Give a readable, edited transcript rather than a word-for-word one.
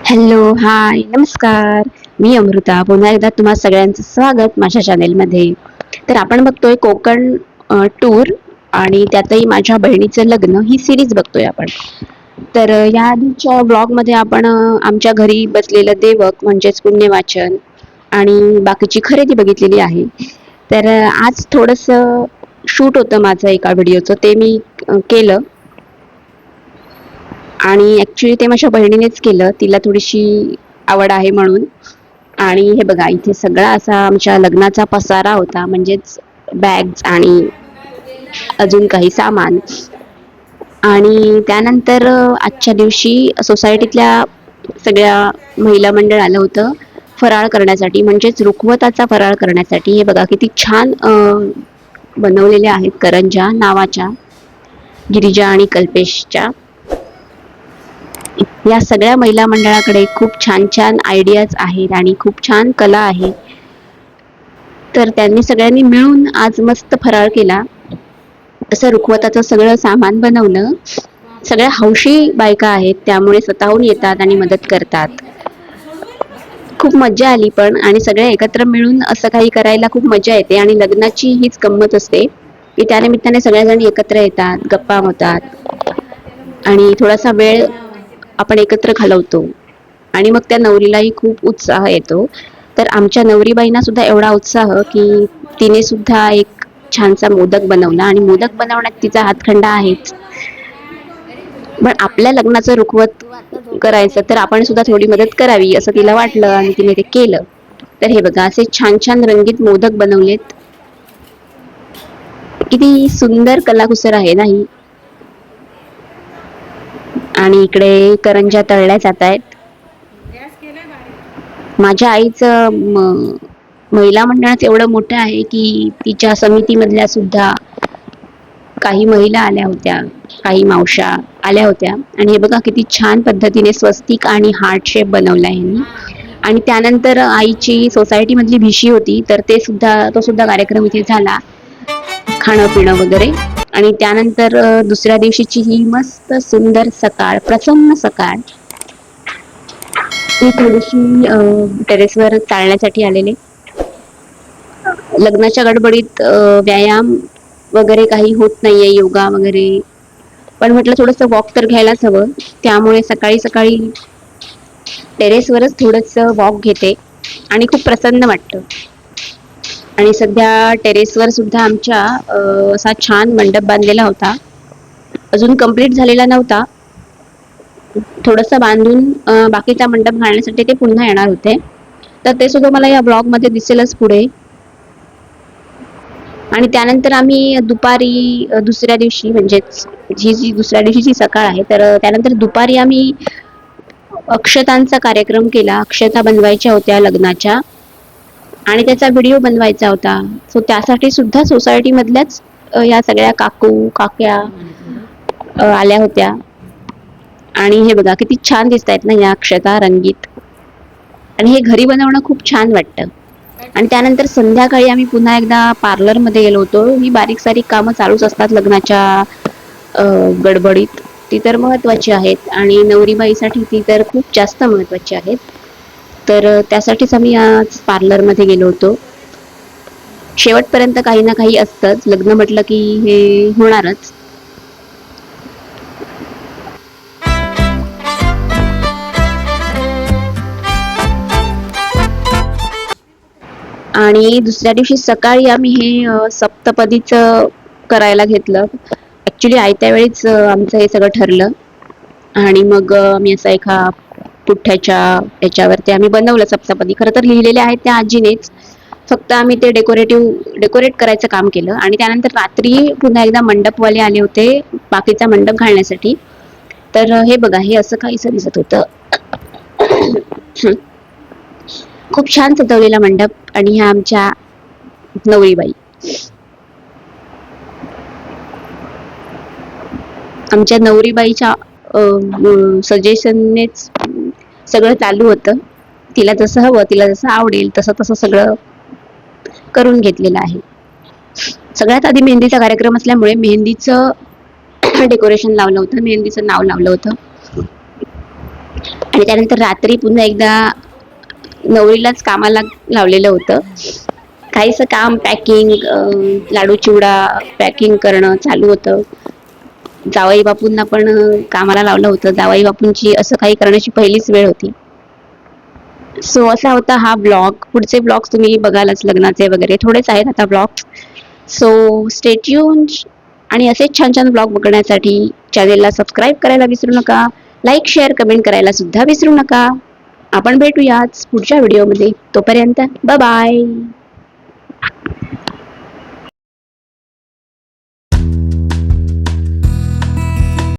Hello, हाय, नमस्कार. मी अमृता. पुन्हा एकदा तुम्हा सगळ्यांचं स्वागत माझ्या चॅनेलमध्ये. तर आपण बघतोय कोकण टूर आणि त्यातही माझ्या बहिणीचं लग्न ही सिरीज बघतोय आपण. तर या आधीच्या ब्लॉगमध्ये आपण आमच्या घरी बसलेलं देवक म्हणजेच पुण्यवाचन आणि बाकीची खरेदी बघितलेली आहे. तर आज थोडंसं शूट होतं माझं एका व्हिडिओचं, ते मी केलं. आणि ऍक्च्युली ते माझ्या बहिणीनेच केलं, तिला थोडीशी आवड आहे म्हणून. आणि हे बघा, इथे सगळा असा आमच्या लग्नाचा पसारा होता, म्हणजेच बॅग्स आणि अजून काही सामान. आणि त्यानंतर आजच्या दिवशी सोसायटीतल्या सगळ्या महिला मंडळ आलं होतं फराळ करण्यासाठी, म्हणजेच रुखवताचा फराळ करण्यासाठी. हे बघा किती छान बनवलेल्या आहेत करंजा नावाच्या, गिरिजा आणि कल्पेशच्या. या सगळ्या महिला मंडळाकडे खूप छान छान आयडियाज आहेत आणि खूप छान कला आहे. तर त्यांनी सगळ्यांनी मिळून आज मस्त फराळ केला. तसं रुखवताचं सगळं सामान बनवलं. सगळ्या हौशी बायका आहेत, त्यामुळे स्वतःहून येतात आणि मदत करतात. खूप मज्जा आली पण, आणि सगळ्या एकत्र मिळून असं काही करायला खूप मजा येते. आणि लग्नाची हीच गंमत असते की त्यानिमित्ताने सगळ्याजणी एकत्र येतात, गप्पा होतात आणि थोडासा वेळ आपण एकत्र घालवतो. आणि मग त्या नवरीलाही खूप उत्साह येतो. तर आमच्या नवरीबाईंना सुद्धा एवढा उत्साह की तिने सुद्धा एक छानसा मोदक बनवला, आणि मोदक बनवण्यात तिचा हातखंडा आहेच. पण आपल्या लग्नाचं रुखवत करायचं तर आपण सुद्धा थोडी मदत करावी असं तिला वाटलं, आणि तिने ते केलं. तर हे बघा, असे छान छान रंगीत मोदक बनवलेत. किती सुंदर कलाकुसर आहे नाही. आणि इकडे करंज्या तळल्या जात आहेत. माझ्या आईचं महिला मंडळात एवढं मोठं आहे की तिच्या समितीमधल्या सुद्धा काही महिला आल्या होत्या, काही मावश्या आल्या होत्या. आणि हे बघा किती छान पद्धतीने स्वस्तिक आणि हार्ट शेप बनवला आहे. आणि त्यानंतर आईची सोसायटी मधली भिशी होती, तर तो सुद्धा कार्यक्रम इथे झाला, खाणं पिणं वगैरे. आणि त्यानंतर दुसऱ्या दिवशीची ही मस्त सुंदर सकाळ, प्रसन्न सकाळ. ती थोडीशी टेरेसवर चालण्यासाठी आलेले. लग्नाच्या गडबडीत व्यायाम वगैरे काही होत नाहीये, योगा वगैरे. पण म्हटलं थोडंसं वॉक तर घ्यायलाच हवं, त्यामुळे सकाळी सकाळी टेरेसवरच थोडंसं वॉक घेते आणि खूप प्रसन्न वाटतं. आणि सध्या टेरेसवर सुद्धा आमच्या असा छान मंडप बांधलेला होता. अजून कंप्लीट झालेला नव्हता, थोडंसं बांधून बाकीचा मंडप घालण्यासाठी ते पुन्हा येणार होते. तर ते सुद्धा मला या ब्लॉग मध्ये दिसेलच पुढे. आणि त्यानंतर आम्ही दुपारी दुसऱ्या दिवशी, म्हणजेच जी दुसऱ्या दिवशीची सकाळ आहे, तर त्यानंतर दुपारी आम्ही अक्षतांचा कार्यक्रम केला. अक्षता बनवायच्या होत्या लग्नाच्या, आणि त्याचा व्हिडिओ बनवायचा होता. सो त्यासाठी सुद्धा सोसायटी मधल्याच या सगळ्या काकू काक्या आल्या होत्या. आणि हे बघा किती छान दिसत आहेत ना या अक्षता रंगीत. आणि हे घरी बनवणं खूप छान वाटतं. आणि त्यानंतर संध्याकाळी आम्ही पुन्हा एकदा पार्लर मध्ये गेलो होतो. ही बारीक सारीक कामं चालूच असतात लग्नाच्या गडबडीत. ती तर महत्वाची आहेत, आणि नवरीबाईसाठी ती तर खूप जास्त महत्वाची आहेत. तर त्यासाठीच आम्ही आज पार्लर मध्ये गेलो होतो. शेवटपर्यंत काही ना काही असतंच, लग्न म्हटलं की हे होणारच. आणि दुसऱ्या दिवशी सकाळी आम्ही हे सप्तपदीचं करायला घेतलं. ऍक्च्युली आयत्या वेळीच आमचं हे सगळं ठरलं. आणि मग आम्ही असं एका पुठ्ठ्याच्या याच्यावरती आम्ही बनवलं सप्तपदी. खरं तर लिहिलेले आहेत त्या आजीनेच, फक्त आम्ही ते डेकोरेट करायचं काम केलं. आणि त्यानंतर रात्री पुन्हा एकदा मंडपवाले आले होते बाकीचा मंडप घालण्यासाठी. तर हे बघा, हे असं काहीसं दिसत होतं. खूप छान सजवलेला मंडप. आणि ह्या आमच्या नवरीबाई. आमच्या नवरीबाईच्या सजेशननेच सगळं चालू होतं. तिला जसं हवं, तिला जसं आवडेल तसं तसं सगळं करून घेतलेलं आहे. सगळ्यात आधी मेहंदीचा कार्यक्रम असल्यामुळे मेहंदीचं डेकोरेशन लावलं होतं, मेहंदीचं नाव लावलं होतं. आणि त्यानंतर रात्री पुन्हा एकदा नवरीलाच कामाला लावलेलं होतं. काहीसं काम पॅकिंग, लाडू चिवडा पॅकिंग करणं चालू होतं. जावई बापूंना पण कामाला लावलं होतं. जावई बापूंची असं काही करण्याची पहिलीच वेळ होती. सो असा होता हा ब्लॉग. पुढचे ब्लॉग्स तुम्ही बघालच, लग्नाचे वगैरे थोडेच आहेत आता ब्लॉग्स. सो स्टे ट्यून्ड आणि असेच छान छान ब्लॉग बघण्यासाठी चॅनेलला सबस्क्राईब करायला विसरू नका. लाईक, शेअर, कमेंट करायला सुद्धा विसरू नका. आपण भेटूयाच पुढच्या व्हिडिओमध्ये. तोपर्यंत बाय बाय.